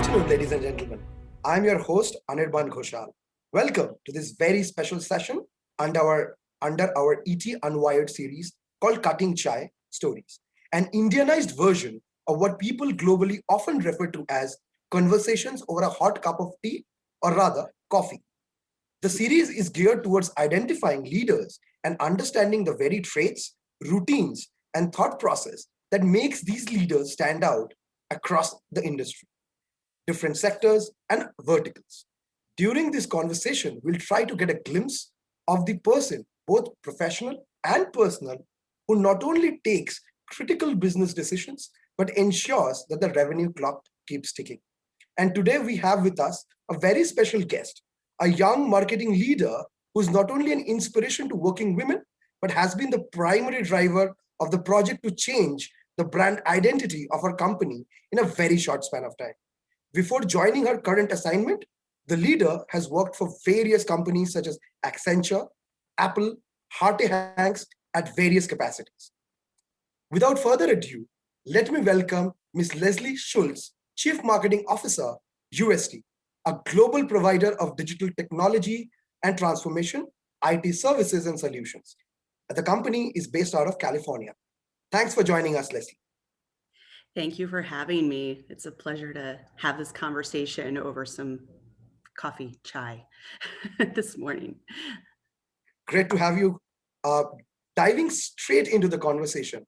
afternoon, ladies and gentlemen. I'm your host, Anirban Ghoshal. Welcome to this very special session under our ET Unwired series called Cutting Chai Stories, an Indianized version of what people globally often refer to as conversations over a hot cup of tea, or rather, coffee. The series is geared towards identifying leaders and understanding the very traits, routines, and thought process that makes these leaders stand out across the industry, different sectors, and verticals. During this conversation, we'll try to get a glimpse of the person, both professional and personal, who not only takes critical business decisions, but ensures that the revenue clock keeps ticking. And today we have with us a very special guest, a young marketing leader who's not only an inspiration to working women, but has been the primary driver of the project to change the brand identity of our company in a very short span of time. Before joining her current assignment, the leader has worked for various companies such as Accenture, Apple, Harte Hanks at various capacities. Without further ado, let me welcome Ms. Leslie Schultz, Chief Marketing Officer, UST, a global provider of digital technology and transformation, IT services and solutions. The company is based out of California. Thanks for joining us, Leslie. Thank you for having me. It's a pleasure to have this conversation over some coffee, chai this morning. Great to have you. Uh, Diving straight into the conversation.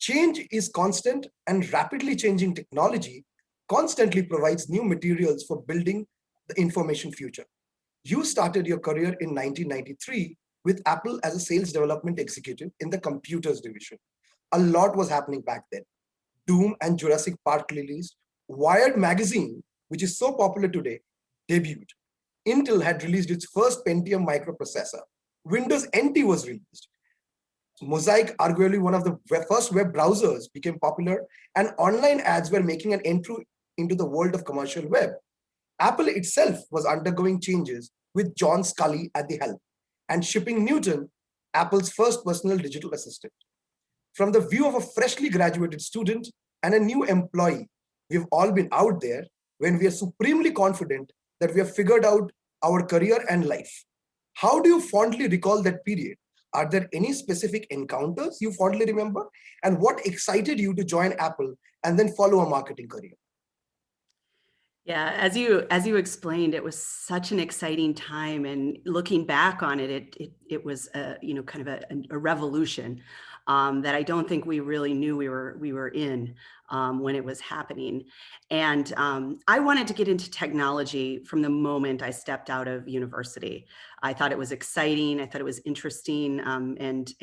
Change is constant, and rapidly changing technology constantly provides new materials for building the information future. You started your career in 1993 with Apple as a sales development executive in the computers division. A lot was happening back then. Doom and Jurassic Park released. Wired magazine, which is so popular today, debuted. Intel had released its first Pentium microprocessor. Windows NT was released. Mosaic, arguably one of the first web browsers, became popular, and online ads were making an entry into the world of commercial web. Apple itself was undergoing changes with John Sculley at the helm and shipping Newton, Apple's first personal digital assistant. From the view of a freshly graduated student and a new employee, we've all been out there when we are supremely confident that we have figured out our career and life. How do you fondly recall that period? Are there any specific encounters you fondly remember? And what excited you to join Apple and then follow a marketing career? Yeah, as you explained, it was such an exciting time, and looking back on it, it was kind of a revolution that I don't think we really knew we were in when it was happening. And I wanted to get into technology from the moment I stepped out of university. I thought it was exciting. I thought it was interesting, and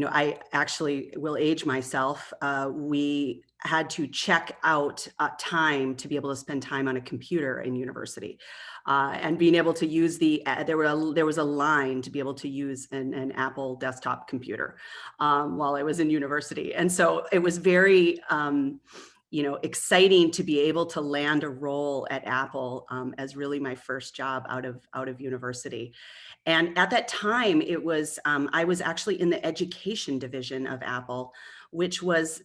I actually will age myself. We had to check out time to be able to spend time on a computer in university, and being able to use there was a line to be able to use an Apple desktop computer while I was in university, and so it was very exciting to be able to land a role at Apple as really my first job out of university. And at that time, I was actually in the education division of Apple, which was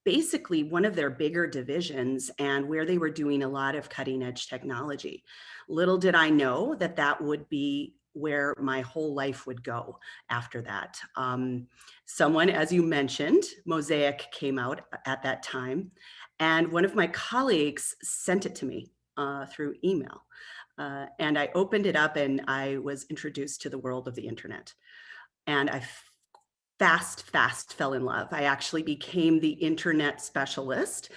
basically one of their bigger divisions, and where they were doing a lot of cutting edge technology. Little did I know that that would be where my whole life would go after that. Someone, as you mentioned, Mosaic came out at that time, and one of my colleagues sent it to me through email. And I opened it up, and I was introduced to the world of the internet. And I fast fell in love. I actually became the internet specialist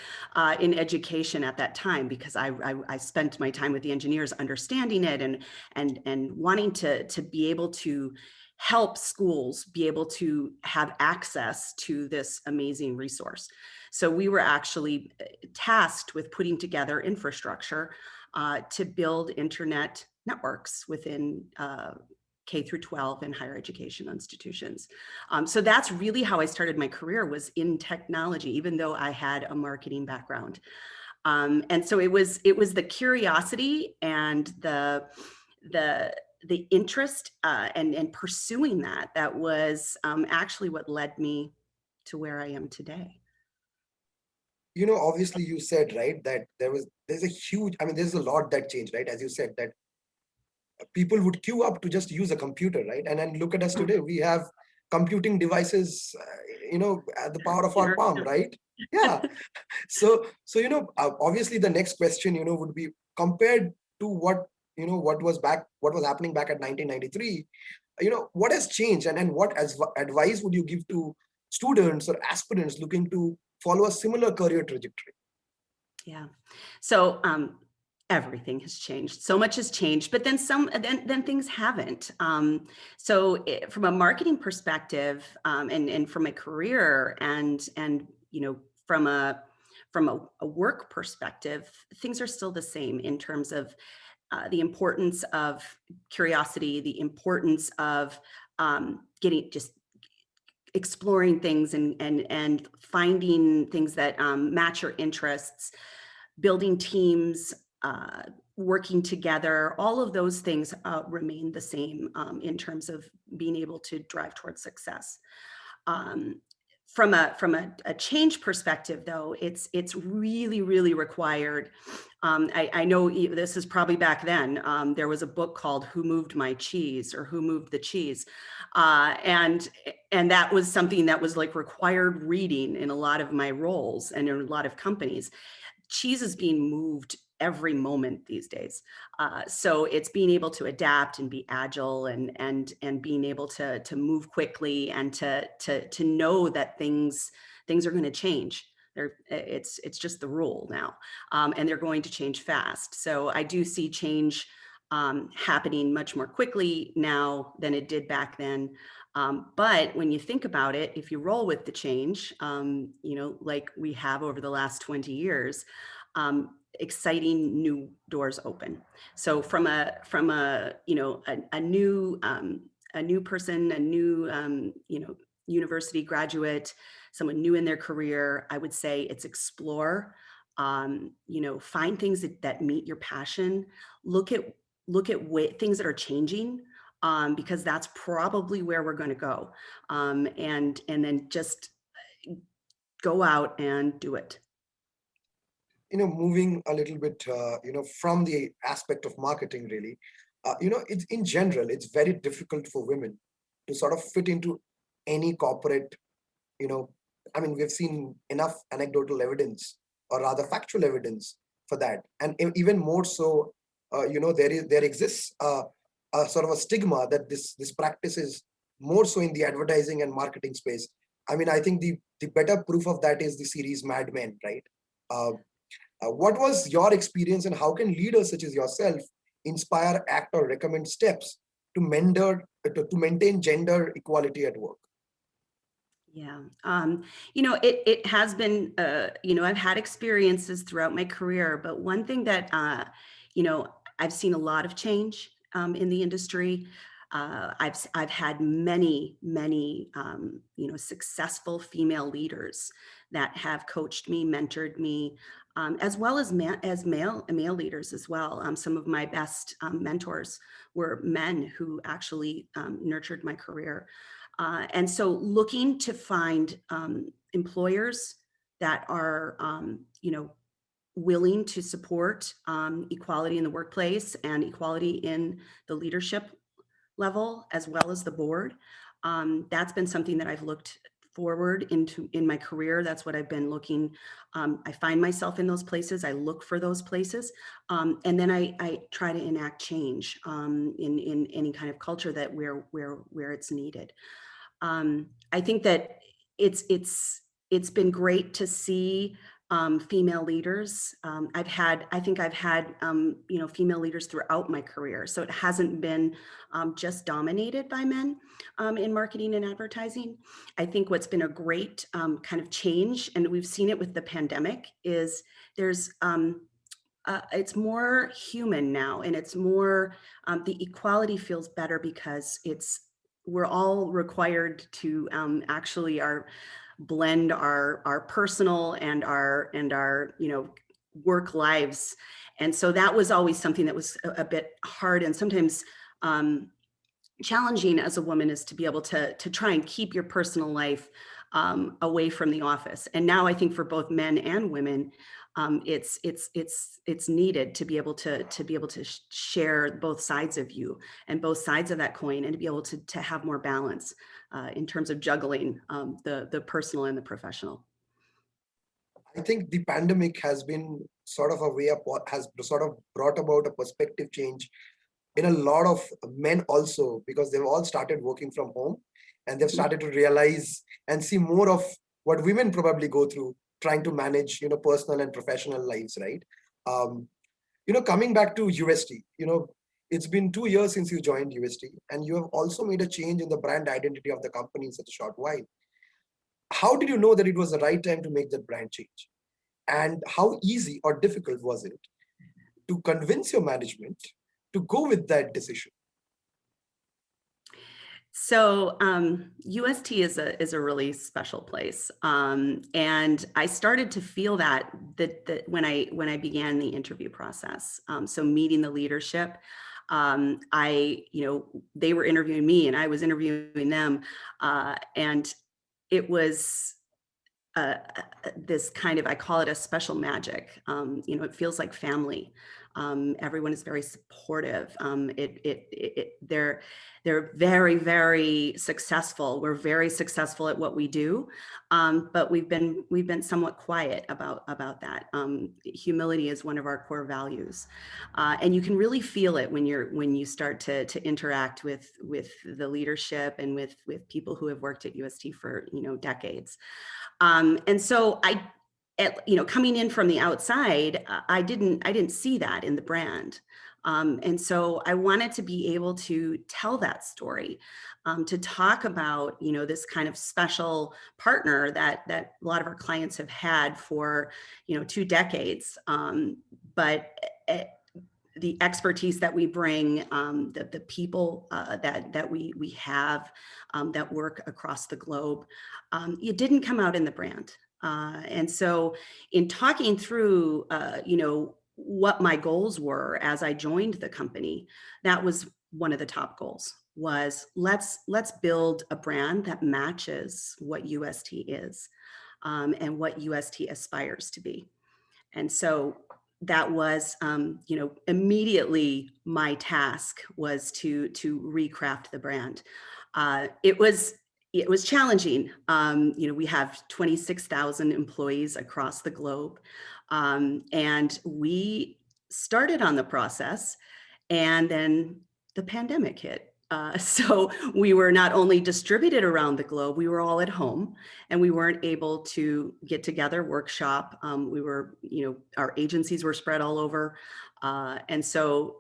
in education at that time, because I spent my time with the engineers understanding it and wanting to be able to help schools be able to have access to this amazing resource. So we were actually tasked with putting together infrastructure to build internet networks within K through 12 and higher education institutions. So that's really how I started my career, was in technology, even though I had a marketing background. And so it was the curiosity and the interest and pursuing that was actually what led me to where I am today. obviously you said, right, that there's a huge, I mean, there's a lot that changed, right? As you said, that people would queue up to just use a computer, right? And then look at us today. We have computing devices, at the power of In our our palm, right? Yeah. So obviously the next question, would be compared to what was happening back at 1993. What has changed, and what advice would you give to students or aspirants looking to follow a similar career trajectory? Yeah. So everything has changed. So much has changed, but then things haven't. From a marketing perspective, and from a career and from a work perspective, things are still the same in terms of the importance of curiosity, the importance of getting just exploring things and finding things that match your interests, building teams, working together. All of those things remain the same in terms of being able to drive towards success. Um, from a change perspective, though, it's really required. I know this is probably back then. There was a book called "Who Moved My Cheese" or "Who Moved the Cheese," and that was something that was like required reading in a lot of my roles and in a lot of companies. Cheese is being moved every moment these days. So it's being able to adapt and be agile and being able to move quickly and to know that things are going to change. It's just the rule now, and they're going to change fast. So I do see change happening much more quickly now than it did back then. But when you think about it, if you roll with the change, like we have over the last 20 years, exciting new doors open. So from a a new person, a new university graduate, someone new in their career, I would say it's explore. Find things that meet your passion. Look at things that are changing, because that's probably where we're going to go, and then just go out and do it. Moving a little bit, from the aspect of marketing, really, it's in general, it's very difficult for women to sort of fit into any corporate, you know, I mean, we've seen enough anecdotal evidence, or rather factual evidence for that. And even more so, there exists a sort of a stigma that this practice is more so in the advertising and marketing space. I mean, I think the better proof of that is the series Mad Men, right? Uh, what was your experience, and how can leaders such as yourself inspire, act, or recommend steps to maintain gender equality at work? Yeah. It has been, I've had experiences throughout my career, but one thing that, I've seen a lot of change in the industry. I've had many, successful female leaders that have coached me, mentored me, as well as male leaders as well. Some of my best mentors were men who actually nurtured my career. And so looking to find employers that are, willing to support equality in the workplace and equality in the leadership level as well as the board. That's been something that I've looked forward into in my career. That's what I've been looking. I find myself in those places. I look for those places, and then I try to enact change in any kind of culture that where it's needed. I think that it's been great to see female leaders. I think I've had female leaders throughout my career, so it hasn't been just dominated by men in marketing and advertising. I think what's been a great kind of change, and we've seen it with the pandemic, is there's it's more human now, and it's more the equality feels better because we're all required to actually blend our personal and our work lives. And so that was always something that was a bit hard and sometimes challenging as a woman, is to be able to try and keep your personal life away from the office. And now I think for both men and women, it's needed to be able to share both sides of you and both sides of that coin, and to be able to have more balance in terms of juggling the personal and the professional. I think the pandemic has been sort of a way up, has sort of brought about a perspective change in a lot of men also, because they've all started working from home and they've Mhm. started to realize and see more of what women probably go through trying to manage, personal and professional lives, right? Um, Coming back to UST, it's been 2 years since you joined UST, and you have also made a change in the brand identity of the company in such a short while. How did you know that it was the right time to make that brand change? And how easy or difficult was it to convince your management to go with that decision? So UST is a really special place, and I started to feel that when I began the interview process. So meeting the leadership, they were interviewing me and I was interviewing them, and it was this kind of, I call it a special magic. It feels like family. Everyone is very supportive. They're very, very successful. We're very successful at what we do, but we've been somewhat quiet about that. Humility is one of our core values, and you can really feel it when you start to interact with the leadership and with people who have worked at UST for decades. And so coming in from the outside, I didn't see that in the brand. And so I wanted to be able to tell that story, to talk about, this kind of special partner that a lot of our clients have had for, 2 decades. But eh, the expertise that we bring, the people that we have that work across the globe, it didn't come out in the brand. And so, in talking through, what my goals were as I joined the company, that was one of the top goals. Was let's build a brand that matches what UST is, and what UST aspires to be. And so that was, immediately my task was to recraft the brand. It was challenging. We have 26,000 employees across the globe, and we started on the process, and then the pandemic hit. So we were not only distributed around the globe, we were all at home, and we weren't able to get together, workshop. Our agencies were spread all over. And so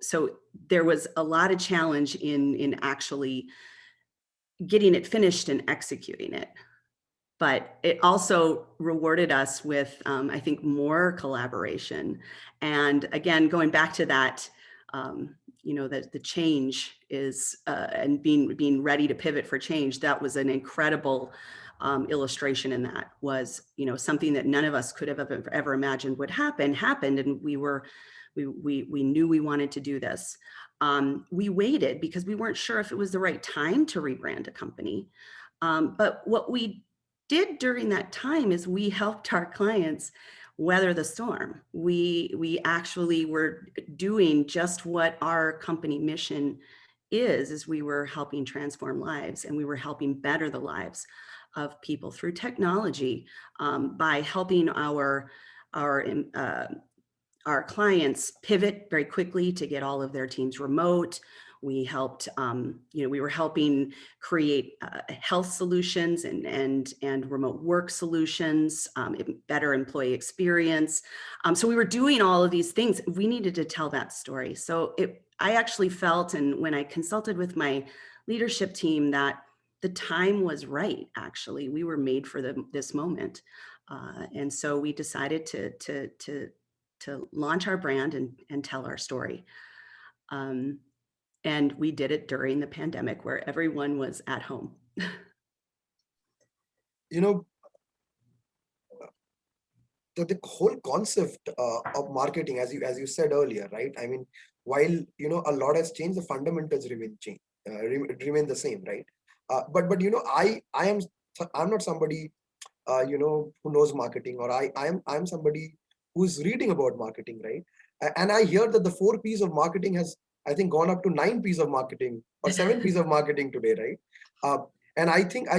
there was a lot of challenge in actually getting it finished and executing it. But it also rewarded us with, I think, more collaboration. And again, going back to that, that the change is, and being ready to pivot for change. That was an incredible illustration in that. Was something that none of us could have ever imagined would happened, and we knew we wanted to do this. We waited because we weren't sure if it was the right time to rebrand a company. But what we did during that time is we helped our clients weather the storm. We actually were doing just what our company mission is we were helping transform lives, and we were helping better the lives of people through technology, by helping our uh, our clients pivot very quickly to get all of their teams remote. We helped, we were helping create health solutions and remote work solutions, better employee experience. So we were doing all of these things. We needed to tell that story. So I actually felt, and when I consulted with my leadership team, that the time was right. Actually, we were made for this moment, and so we decided to launch our brand and tell our story. Um, and we did it during the pandemic where everyone was at home. You know, the whole concept of marketing, as you said earlier, right? I mean, while a lot has changed, the fundamentals remain the same, right? But I'm not somebody who knows marketing, or I'm somebody who's reading about marketing, right? And I hear that the 4 P's of marketing has, I think, gone up to 9 P's of marketing or 7 P's of marketing today, right? Uh, and I think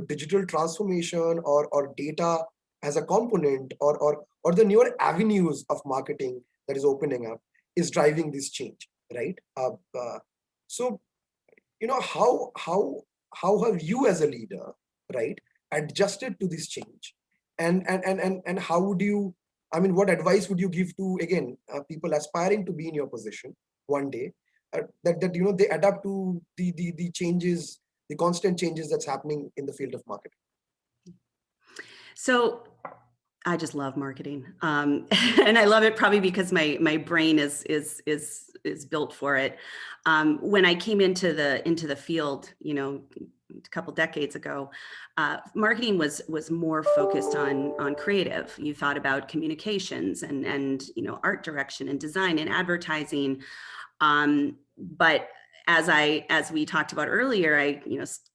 digital transformation or data as a component, or the newer avenues of marketing that is opening up is driving this change, right? So how have you as a leader, right, adjusted to this change, and how would you, I mean, what advice would you give to, again, people aspiring to be in your position one day, that they adapt to the changes, the constant changes that's happening in the field of marketing? So I just love marketing, and I love it probably because my brain is built for it. When I came into the field, a couple decades ago, marketing was more focused on creative. You thought about communications and art direction and design and advertising, but as we talked about earlier, I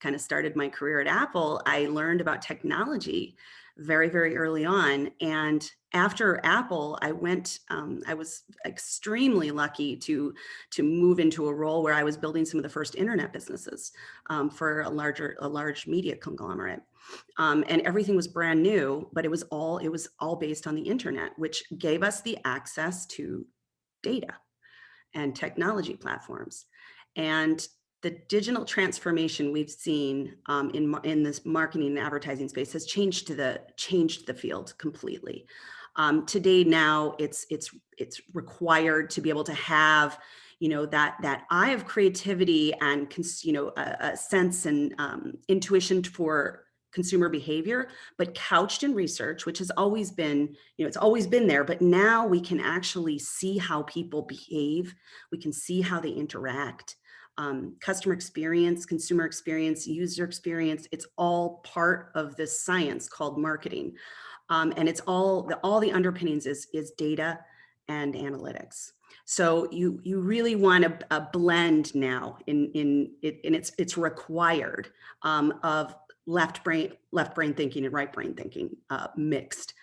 kind of started my career at Apple. I learned about technology very, very early on. And after Apple, I was extremely lucky to move into a role where I was building some of the first internet businesses for a large media conglomerate. And everything was brand new, but it was all based on the internet, which gave us the access to data and technology platforms. And the digital transformation we've seen in this marketing and advertising space has changed the field completely. Today, now it's required to be able to have that eye of creativity and a sense and intuition for consumer behavior, but couched in research, which has always been, it's always been there, but now we can actually see how people behave. We can see how they interact. Customer experience, consumer experience, user experience, it's all part of this science called marketing. And it's all the underpinnings is data and analytics. So you really want a blend now and it's required of left brain thinking and right brain thinking mixed.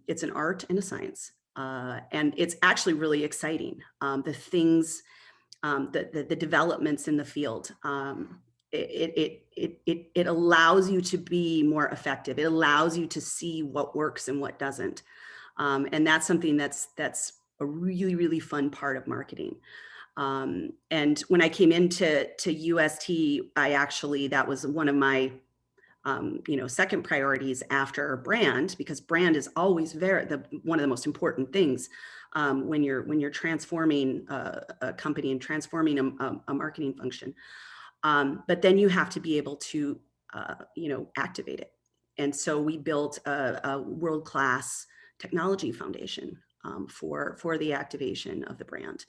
It's an art and a science, and it's actually really exciting. The things, the developments in the field. It allows you to be more effective. It allows you to see what works and what doesn't, and that's something that's a really, really fun part of marketing. And when I came into UST, that was one of my second priorities after brand, because brand is always one of the most important things when you're transforming a company and transforming a marketing function. But then you have to be able to activate it. And so we built a world-class technology foundation for the activation of the brand.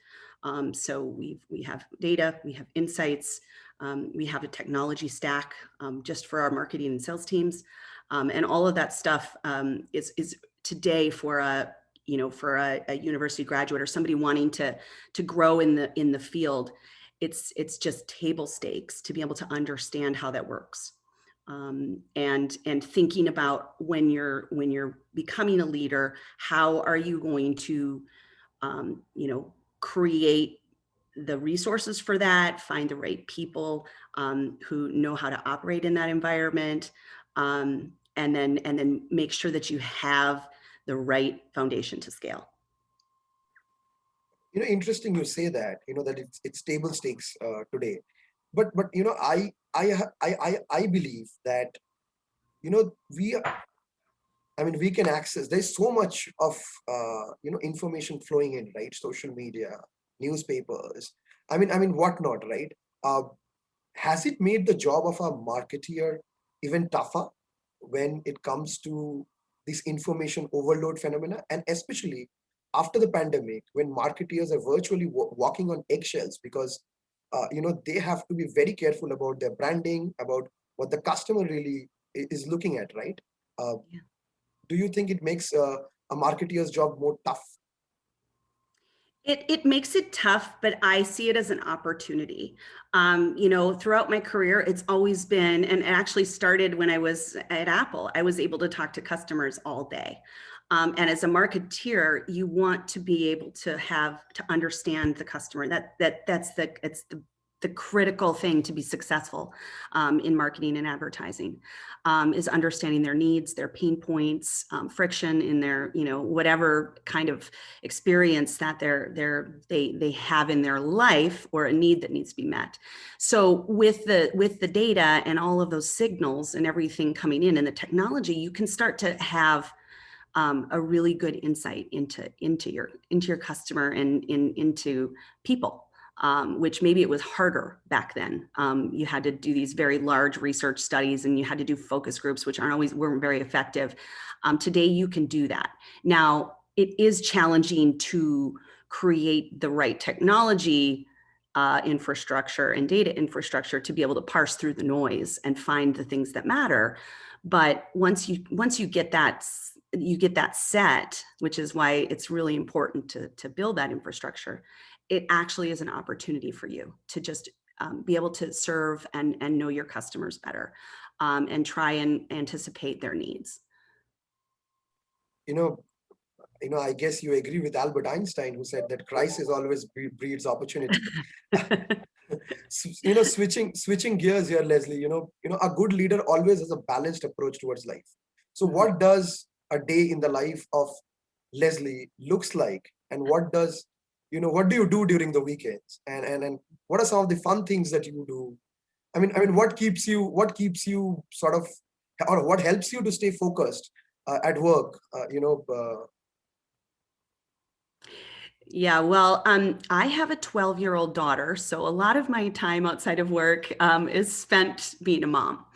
So we have data, we have insights, we have a technology stack just for our marketing and sales teams, and all of that stuff is today for a university graduate or somebody wanting to grow in the field. It's just table stakes to be able to understand how that works. And thinking about when you're becoming a leader, how are you going to create the resources for that, find the right people who know how to operate in that environment, and then make sure that you have the right foundation to scale. Interesting you say that, that it's table stakes today. But I believe that we, I mean, we can access, there's so much of information flowing in, right? Social media, newspapers, whatnot, right? Has it made the job of a marketeer even tougher when it comes to this information overload phenomena? And especially after the pandemic, when marketeers are virtually walking on eggshells because they have to be very careful about their branding, about what the customer really is looking at, right? Yeah. Do you think it makes a marketeer's job more tough? It makes it tough, but I see it as an opportunity. Throughout my career, it's always been, and it actually started when I was at Apple. I was able to talk to customers all day. And as a marketeer, you want to be able to understand the customer. It's the critical thing to be successful in marketing and advertising, is understanding their needs, their pain points, friction in their, whatever kind of experience that they have in their life, or a need that needs to be met. So with the data and all of those signals and everything coming in and the technology, you can start to have a really good insight into your customer and into people. Which maybe it was harder back then. You had to do these very large research studies, and you had to do focus groups, which weren't very effective. Today, you can do that. Now, it is challenging to create the right technology infrastructure and data infrastructure to be able to parse through the noise and find the things that matter. But once you get that set, which is why it's really important to build that infrastructure, it actually is an opportunity for you to just be able to serve and know your customers better, and try and anticipate their needs. You know, I guess you agree with Albert Einstein, who said that crisis always breeds opportunity. Switching gears here, Leslie. A good leader always has a balanced approach towards life. So, Mhm. what does a day in the life of Leslie looks like, and what do you do during the weekends, and what are some of the fun things that you do? I mean, what keeps you sort of, or what helps you to stay focused at work? Yeah, well, I have a 12-year-old daughter, so a lot of my time outside of work is spent being a mom.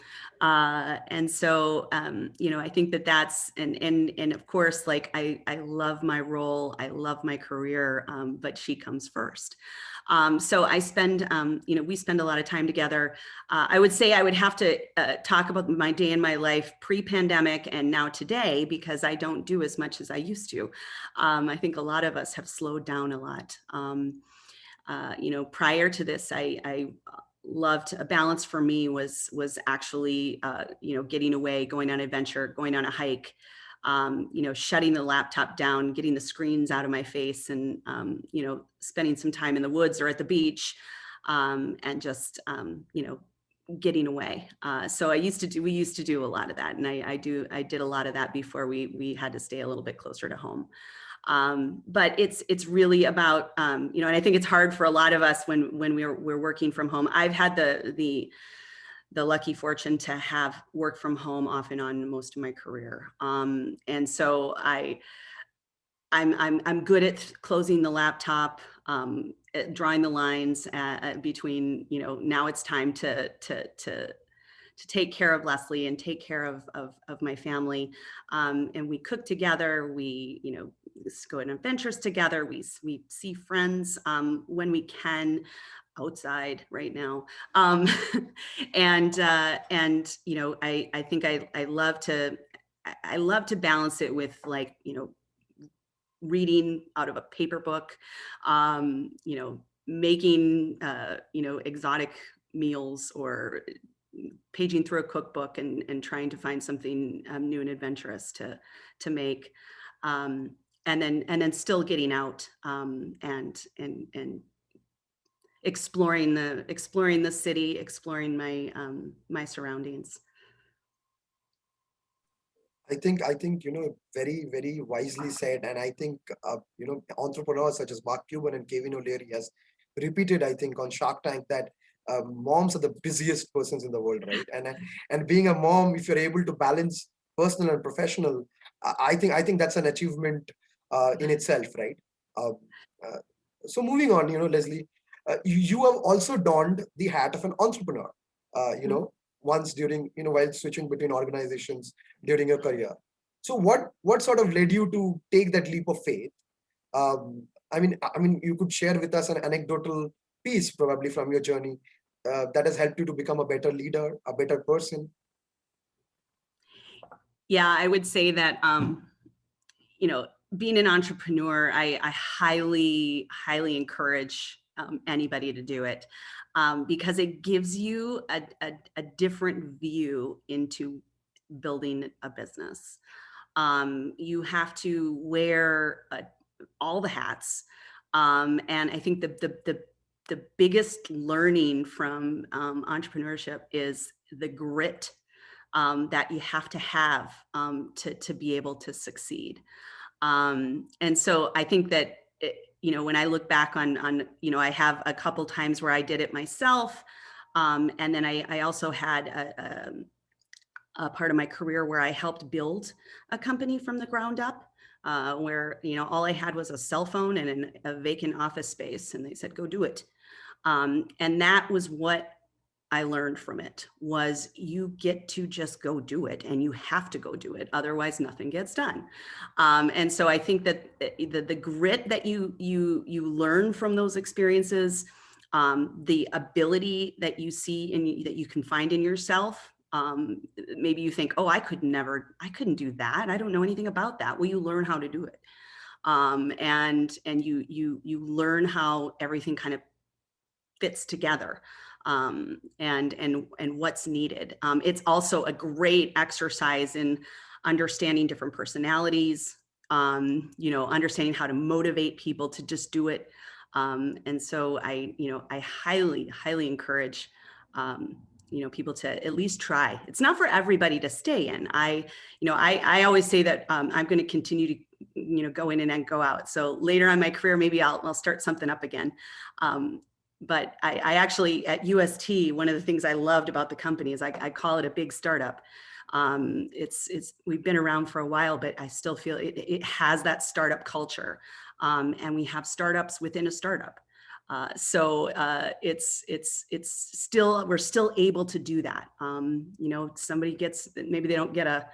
And so, I think that's, and of course, like I love my role, I love my career, but she comes first. So we spend a lot of time together. I would say I would have to talk about my day in my life pre-pandemic and now today, because I don't do as much as I used to. I think a lot of us have slowed down a lot. Prior to this, I loved, a balance for me was actually getting away, going on an adventure, going on a hike, shutting the laptop down, getting the screens out of my face, and spending some time in the woods or at the beach, and just getting away. So we used to do a lot of that, and I did a lot of that before we had to stay a little bit closer to home. But it's really about, and I think it's hard for a lot of us when we're working from home. I've had the lucky fortune to have work from home off and on most of my career. And so I'm good at closing the laptop, at drawing the lines between, now it's time to take care of Leslie and take care of my family. And we cook together, we, go on adventures together, we see friends when we can, outside right now. And I think I love to balance it with, like, reading out of a paper book, making exotic meals, or paging through a cookbook and trying to find something new and adventurous to make, and then still getting out, and exploring the city, exploring my surroundings. I think very very wisely said, and I think entrepreneurs such as Mark Cuban and Kevin O'Leary has repeated, I think, on Shark Tank, that moms are the busiest persons in the world, right? And being a mom, if you're able to balance personal and professional, I think that's an achievement in itself, right? Um, uh, so moving on, Leslie, you have also donned the hat of an entrepreneur. Once during while switching between organizations during your career. So what sort of led you to take that leap of faith? I mean, you could share with us an anecdotal piece probably from your journey that has helped you to become a better leader, a better person. Yeah, I would say that, being an entrepreneur, I highly encourage anybody to do it, because it gives you a different view into building a business. You have to wear all the hats. And I think the biggest learning from entrepreneurship is the grit that you have to have to be able to succeed. And so I think that, when I look back on, I have a couple times where I did it myself. And then I also had a part of my career where I helped build a company from the ground up, where, all I had was a cell phone and a vacant office space. And they said, go do it. And that was what I learned from it, was you get to just go do it, and you have to go do it. Otherwise nothing gets done. And so I think that the grit that you learn from those experiences, the ability that you see and that you can find in yourself. Maybe you think, oh, I couldn't do that. I don't know anything about that. Well, you learn how to do it. And you learn how everything kind of fits together, and what's needed. It's also a great exercise in understanding different personalities, understanding how to motivate people to just do it. And so I highly encourage, people to at least try. It's not for everybody to stay in. I always say that I'm going to continue to, go in and then go out. So later on in my career, maybe I'll start something up again. But I actually, at UST, one of the things I loved about the company is I call it a big startup. We've been around for a while, but I still feel it has that startup culture. And we have startups within a startup. So it's still, we're still able to do that. Somebody maybe they don't get a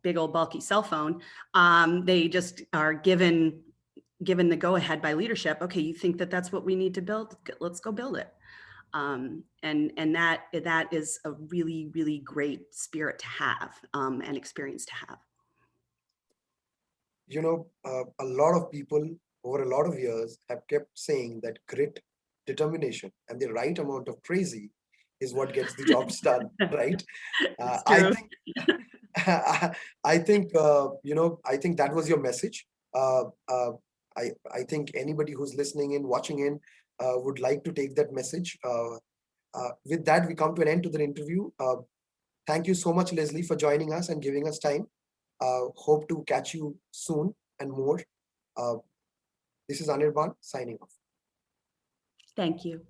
big old bulky cell phone. They just are given the go ahead by leadership. Okay, you think that that's what we need to build? Let's go build it. And that is a really great spirit to have, and experience to have. A lot of people over a lot of years have kept saying that grit, determination, and the right amount of crazy is what gets the jobs done, right? It's I true. think, I think, I think that was your message. Uh, uh, I think anybody who's listening in, watching in, would like to take that message. With that, we come to an end to the interview. Thank you so much, Leslie, for joining us and giving us time. Hope to catch you soon and more. This is Anirban signing off. Thank you.